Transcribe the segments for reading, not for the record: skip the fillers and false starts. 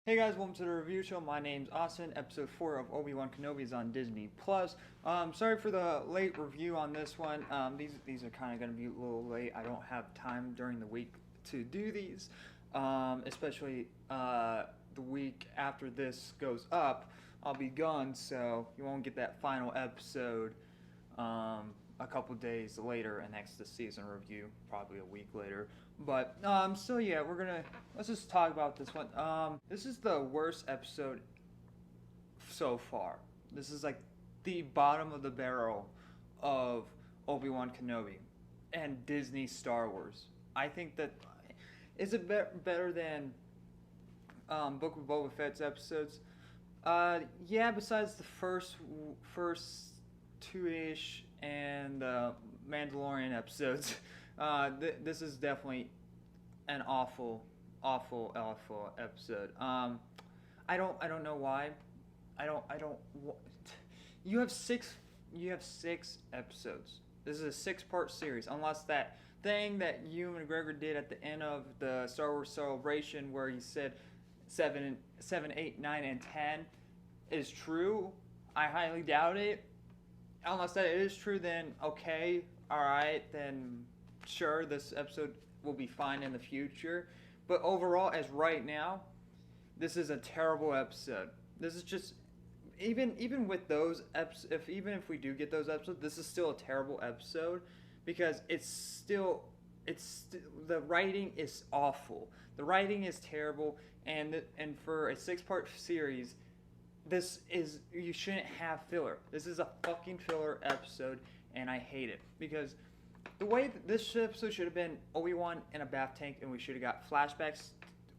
Hey guys, welcome to the review show. My name's Austin. Episode 4 of Obi-Wan Kenobi is on Disney Plus. Sorry for the late review on this one. These are kind of going to be a little late. I don't have time during the week to do these, especially the week after this goes up. I'll be gone, so you won't get that final episode a couple days later, and next the season review, probably a week later. But so yeah, let's just talk about this one. This is the worst episode so far. This is like the bottom of the barrel of Obi-Wan Kenobi and Disney Star Wars. I think that is it better than Book of Boba Fett's episodes? Yeah. Besides the first two-ish and the Mandalorian episodes, this is definitely an awful episode. I don't know why. I don't. You have six. You have 6 episodes. This is a 6-part series, unless that thing that Ewan McGregor did at the end of the Star Wars Celebration, where he said 7, 8, 9, and 10 is true. I highly doubt it. Unless that is true, then okay, alright, then sure, this episode will be fine in the future. But overall, as right now, this is a terrible episode. This is just even with those even if we do get those episodes, this is still a terrible episode because the writing is awful. The writing is terrible, and for a 6-part series, you shouldn't have filler. This is a fucking filler episode, and I hate it because the way that this episode should have been Obi-Wan in a bath tank, and we should have got flashbacks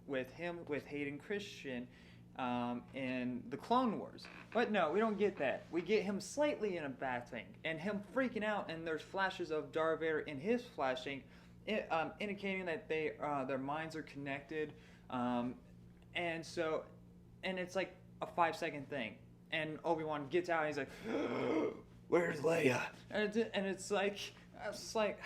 with him with Hayden Christian in the Clone Wars. But no, we don't get that. We get him slightly in a bath tank and him freaking out, and there's flashes of Darth Vader in his flash tank, indicating that their minds are connected, and it's like a 5-second thing, and Obi-Wan gets out and he's like, "Where's Leia?" And it's like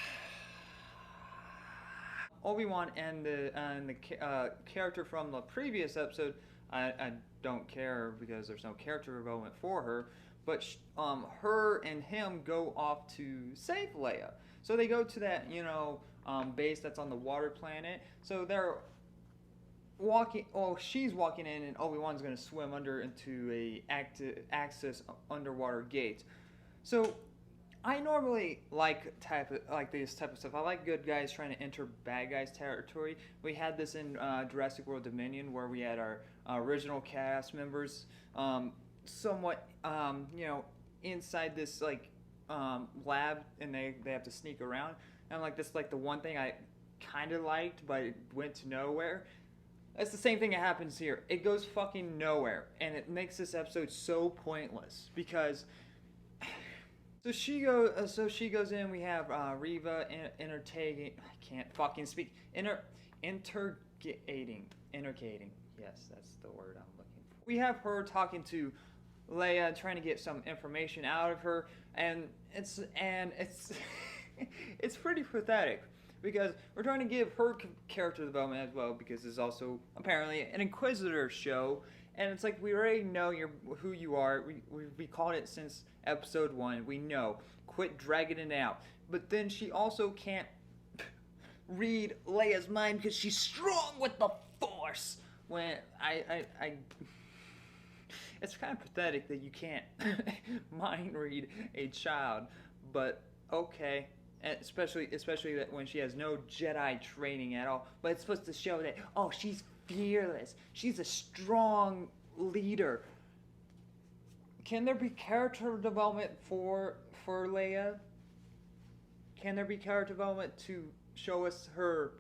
Obi-Wan and the character from the previous episode. I don't care because there's no character development for her, but her and him go off to save Leia. So they go to that base that's on the water planet. So they're walking. Oh, she's walking in, and Obi-Wan's gonna swim under into a access underwater gate. So I normally like this type of stuff. I like good guys trying to enter bad guys territory. We had this in Jurassic World Dominion, where we had our original cast members somewhat inside this lab, and they have to sneak around. And this the one thing I kind of liked, but it went to nowhere. That's the same thing that happens here. It goes fucking nowhere, and it makes this episode so pointless because. So she goes in. We have Reva interrogating. I can't fucking speak. Interrogating. Yes, that's the word I'm looking for. We have her talking to Leia, trying to get some information out of her, and it's it's pretty pathetic because we're trying to give her character development as well, because it's also apparently an Inquisitor show. And it's like, we already know who you are. We called it since episode 1. We know. Quit dragging it out. But then she also can't read Leia's mind because she's strong with the Force. When it's kind of pathetic that you can't mind read a child. But okay. Especially that when she has no Jedi training at all. But it's supposed to show that, oh, she's fearless. She's a strong leader. Can there be character development for Leia? Can there be character development to show us her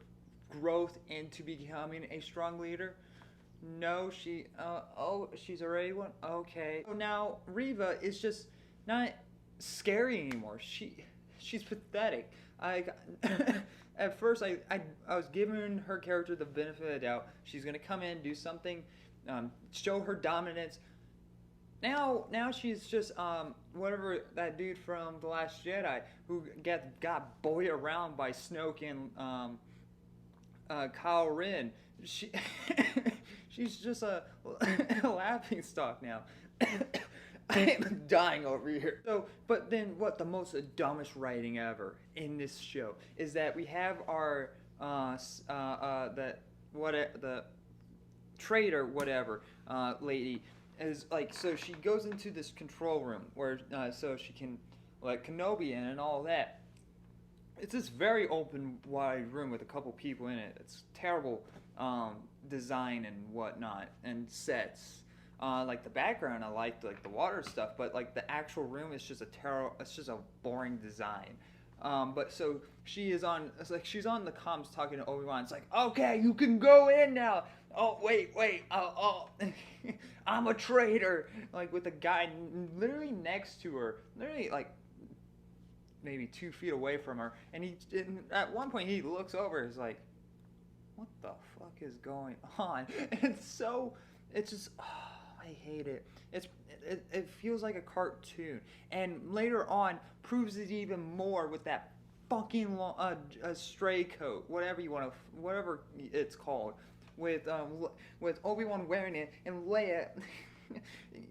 growth into becoming a strong leader? No, she's already one. Okay. So now Reva is just not scary anymore. She's pathetic. At first, I was giving her character the benefit of the doubt. She's gonna come in, do something, show her dominance. Now she's just whatever that dude from The Last Jedi who got boyed around by Snoke and Kyle Ren. she's just a laughing stock now. I am dying over here. So, but then what the most dumbest writing ever in this show is that we have our the traitor whatever lady is like, so she goes into this control room where so she can let Kenobi in and all that. It's this very open wide room with a couple people in it. It's terrible design and whatnot and sets. Like the background, I liked like the water stuff, but like the actual room is just it's just a boring design. But so she is on, it's like she's on the comms talking to Obi-Wan. It's like, okay, you can go in now. Oh wait, I'm a traitor. Like with a guy literally next to her, literally like maybe 2 feet away from her, and at one point he looks over. He's like, what the fuck is going on? And it's just. I hate it. It feels like a cartoon, and later on proves it even more with that fucking stray coat, whatever it's called, with Obi-Wan wearing it and Leia.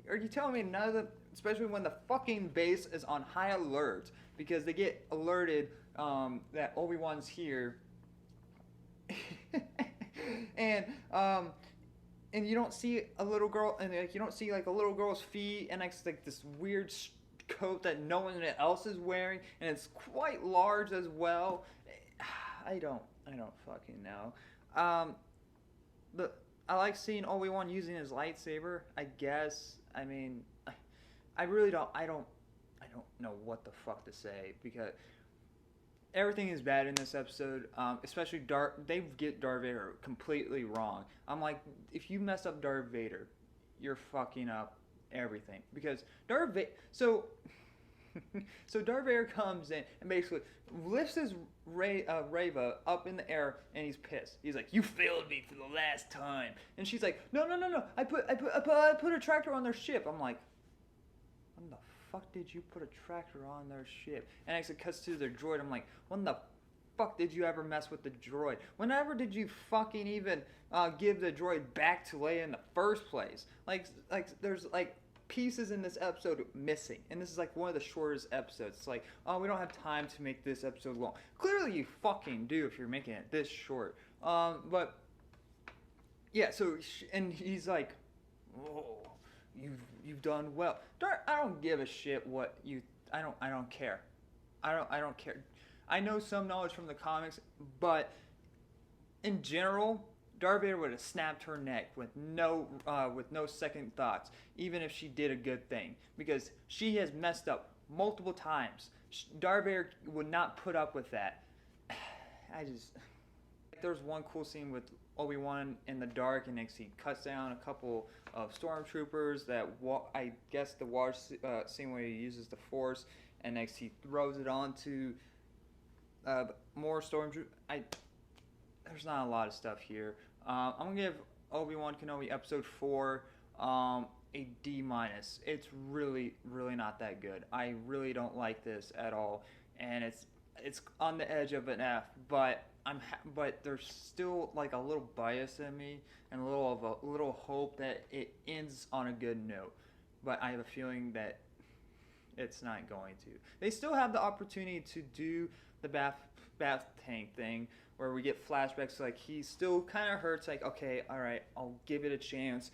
Are you telling me none of the, especially when the fucking base is on high alert because they get alerted that Obi-Wan's here, and you don't see a little girl, and like you don't see like a little girl's feet, and it's like this weird coat that no one else is wearing, and it's quite large as well. I don't fucking know. I like seeing Obi-Wan using his lightsaber. I guess. I mean, I really don't. I don't know what the fuck to say because everything is bad in this episode, especially they get Darth Vader completely wrong. I'm like, if you mess up Darth Vader, you're fucking up everything. Because Darth Vader, so Darth Vader comes in and basically lifts his Reva up in the air, and he's pissed. He's like, "You failed me for the last time," and she's like, "No, I put a tractor on their ship." I'm like, when the fuck did you put a tractor on their ship? And actually cuts to their droid. I'm like, when the fuck did you ever mess with the droid? Whenever did you fucking even give the droid back to Leia in the first place? Like there's like pieces in this episode missing, and this is like one of the shortest episodes. It's like, oh, we don't have time to make this episode long. Clearly you fucking do if you're making it this short. But yeah, so and he's like, oh, you've done well. I don't give a shit what you. I don't care. I don't care. I know some knowledge from the comics, but in general, Darth Vader would have snapped her neck with no second thoughts, even if she did a good thing, because she has messed up multiple times. Darth Vader would not put up with that. There's one cool scene with Obi-Wan in the dark, and he cuts down a couple of stormtroopers. I guess the water scene where he uses the Force, and next he throws it onto more stormtroopers. There's not a lot of stuff here. I'm gonna give Obi-Wan Kenobi Episode 4 a D-. It's really not that good. I really don't like this at all, and it's on the edge of an F. But but there's still like a little bias in me and a little hope that it ends on a good note. But I have a feeling that it's not going to. They still have the opportunity to do the bath tank thing where we get flashbacks. Like he still kind of hurts. Like, okay, all right, I'll give it a chance.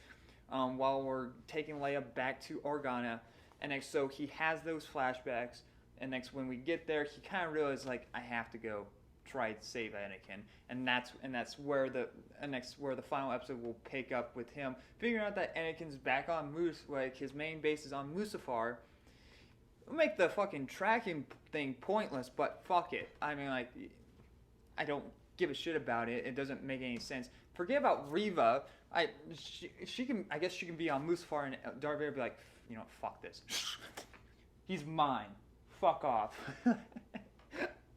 While we're taking Leia back to Organa, and so he has those flashbacks. And next, when we get there, he kind of realizes like I have to go try to save Anakin, and that's where the final episode will pick up with him figuring out that Anakin's back on like his main base is on Mustafar. We'll make the fucking tracking thing pointless, but fuck it. I mean, like, I don't give a shit about it. It doesn't make any sense. Forget about Reva. She can be on Mustafar, and Darth Vader be like, you know, fuck this. He's mine. Fuck off.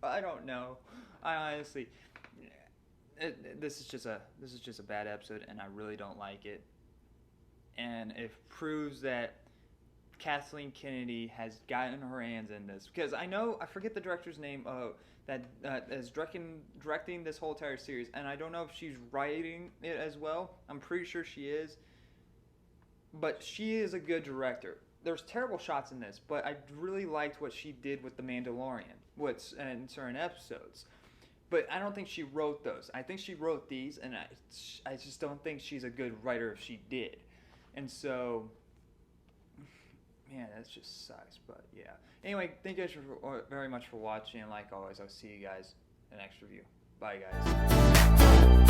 I don't know. I honestly, this is just a bad episode, and I really don't like it. And it proves that Kathleen Kennedy has gotten her hands in this, because I forget the director's name that is directing this whole entire series, and I don't know if she's writing it as well. I'm pretty sure she is, but she is a good director. There's terrible shots in this, but I really liked what she did with The Mandalorian, in certain episodes. But I don't think she wrote those. I think she wrote these, and I just don't think she's a good writer if she did. And so, man, that just sucks. But yeah. Anyway, thank you guys very much for watching. And like always, I'll see you guys in the next review. Bye, guys.